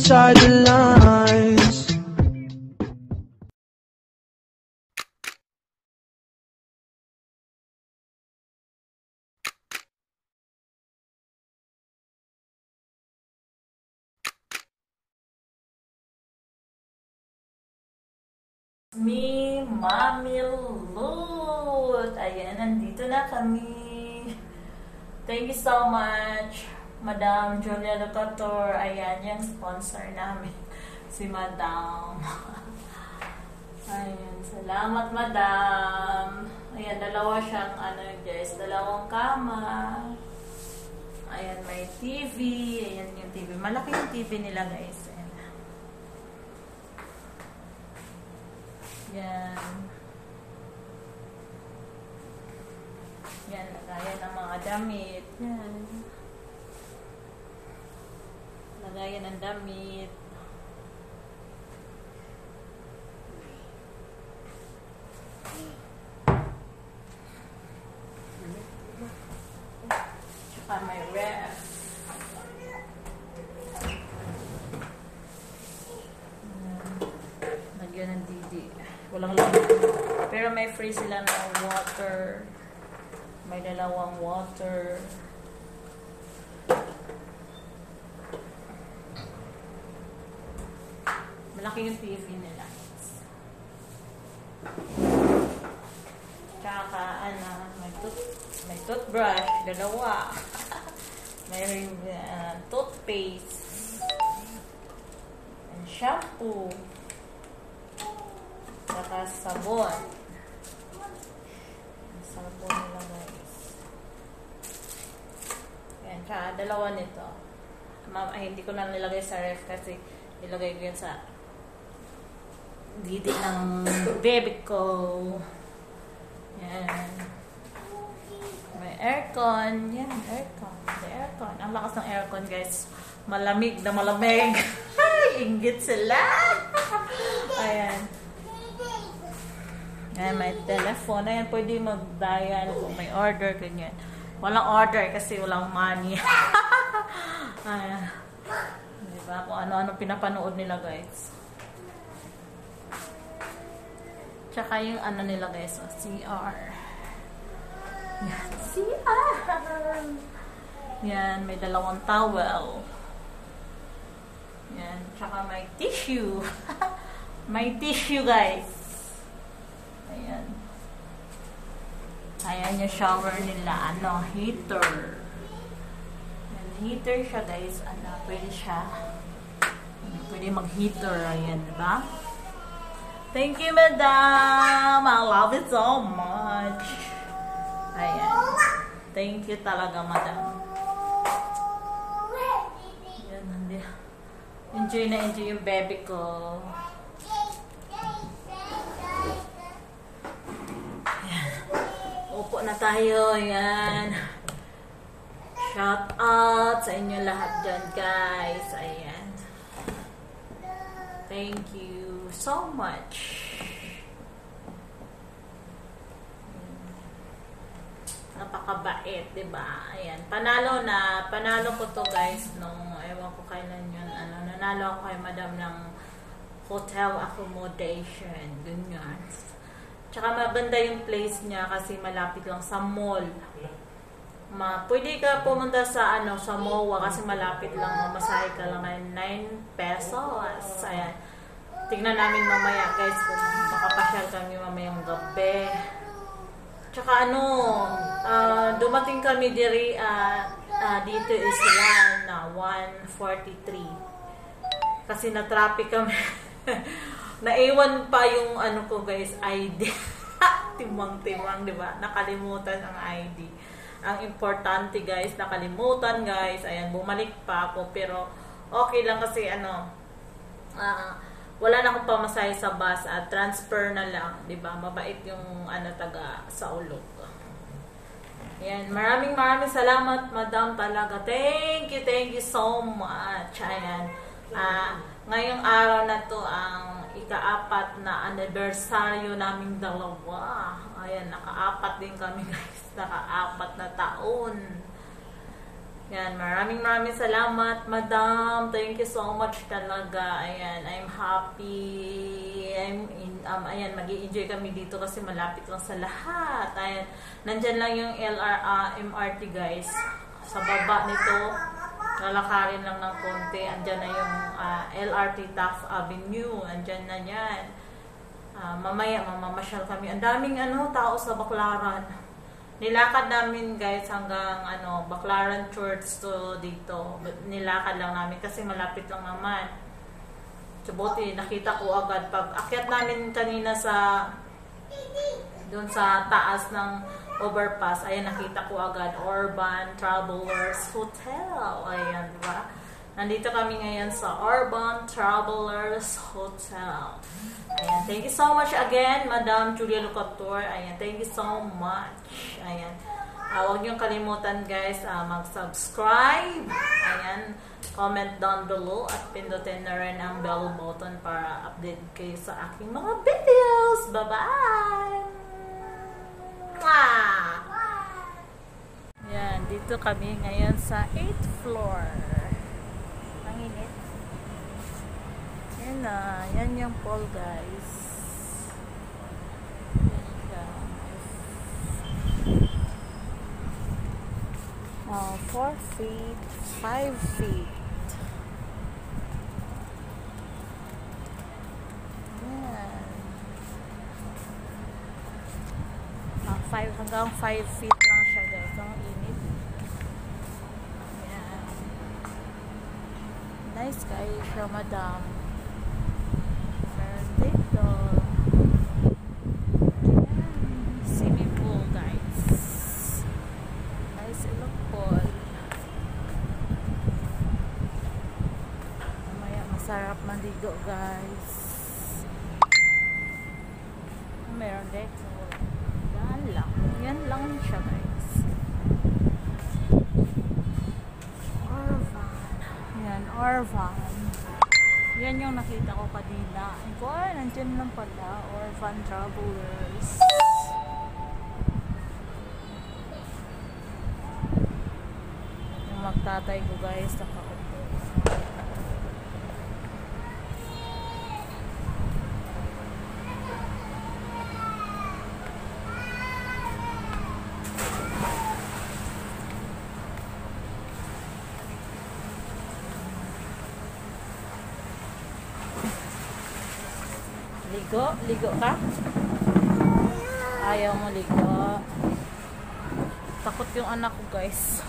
inside the lines. Me, Mami Lut. Ayan, nandito na kami. Thank you so much, Madam Julia Locator. Ayan, yung sponsor namin. Si Madam. Ayan, salamat, Madam. Ayan, dalawa siyang, guys, dalawang kama. Ayan, may TV. Ayan yung TV. Malaki yung TV nila, guys. Yan. Yan, lagayan ng mga damit. Yan. Lagayan ng damit. Tsaka may ref. Lagyan ng didi. Walang lang. Pero may free sila ng water. May dalawang water. Malaki yung TV nila. Tsaka, may toothbrush. Dalawa. May toothpaste. And shampoo. Saka sabon. Sabon nila, guys. Ayan, tsaka dalawa nito. Hindi ko na nilagay sa ref kasi nilagay ko yan sa didi ng baby ko. Yan. May aircon. Yan, aircon. May aircon. Ang lakas ng aircon, guys. Malamig na malamig. Inggit sila. Ayan. Ayan, may telephone. Ayan, pwede mag-dial kung may order, ganyan. Walang order kasi walang money. Ayan. Diba? Kung ano-ano pinapanood nila, guys. Tsaka yung ano nila, guys. CR. Yan, CR. Yan, may dalawang towel. Yan, tsaka may tissue. May tissue, guys. Ayan. Ayan yung shower nila. Heater. Ayan, heater siya, guys. Pwede siya. Pwede mag-heater. Ayan, diba? Thank you, Madam. I love it so much. Ayan. Thank you talaga, Madam. Ayan, enjoy na enjoy yung baby ko. Upo na tayo. Ayan. Shout out sa inyo lahat dyan, guys. Ayan. Thank you so much. Napakabait, diba? Ayan. Panalo ko to, guys, nung, ewan ko kailan yun, nanalo ako kay Madam ng hotel accommodation. Ganyan. Tsaka maganda yung place niya kasi malapit lang sa mall. Pwede ka pumunta sa sa MOA kasi malapit lang. Mamasahe ka lang ng 9 pesos. Ayan. Tingnan namin mamaya, guys, kung makapasyal kami mamayang gabi. Tsaka dumating kami dito is na 1:43. Kasi na-traffic kami. Naiwan pa yung ko, guys, ID. Timang-timang, di ba? Nakalimutan ang ID. Ang importante, guys, nakalimutan, guys. Ayan, bumalik pa ako. Pero, okay lang kasi, wala na akong pamasahe sa bus at transfer na lang. Di ba? Mabait yung, taga sa Ulog. Ayan, maraming salamat, Madam, talaga. Thank you so much. Ayan. Ngayong araw na to ang ika-4 na anibersaryo naming dalawa. Ayan, naka-4 din kami, guys. Naka-4 na taon. Yan, maraming salamat, Madam. Thank you so much talaga. Ayan, I'm happy. Ayan, mag-i-enjoy kami dito kasi malapit lang sa lahat. Ayan, nandyan lang yung MRT guys. Sa baba nito, lalakarin lang ng konti. Andyan na yung LRT Taft Avenue. Andyan na yan. Mamaya, mamamasyal kami. Ang daming tao sa Baclaran. Nilakad namin guys hanggang Baclaran Church to dito. Nilakad lang namin kasi malapit lang naman. So, buti nakita ko agad pag akyat namin kanina doon sa taas ng overpass. Ayan, nakita ko agad Urban Travelers Hotel. Ayan, diba? Nandito kami ngayon sa Urban Travelers Hotel. Ayan, thank you so much again, Madam Julia Lucator. Ayan, thank you so much. Ayan, huwag niyong kalimutan guys, mag-subscribe. Ayan, comment down below at pindutin na rin ang bell button para update kayo sa aking mga videos. Bye-bye! Ayan, dito kami ngayon sa 8th floor. Ang init. Yan na, yan yung pool guys. Yan siya. 4 feet, 5 feet. Yan. 5 hanggang 5 feet lang siya guys. Ang init. Yan. Nice guys siya, Madam. Dito. Ayan. Swimming pool guys. Nice ilong pool. Mamaya masarap maligo guys. Meron dito. Yan lang. Yan lang siya guys. Orvan. Yan, Orvan. Yan yung nakita ko kanina. Ay, nandyan lang pala. Orvan Travelers. Yung magtatay ko guys, nakaupo. Ligo ka? Ayaw mo ligo. Takot yung anak ko guys.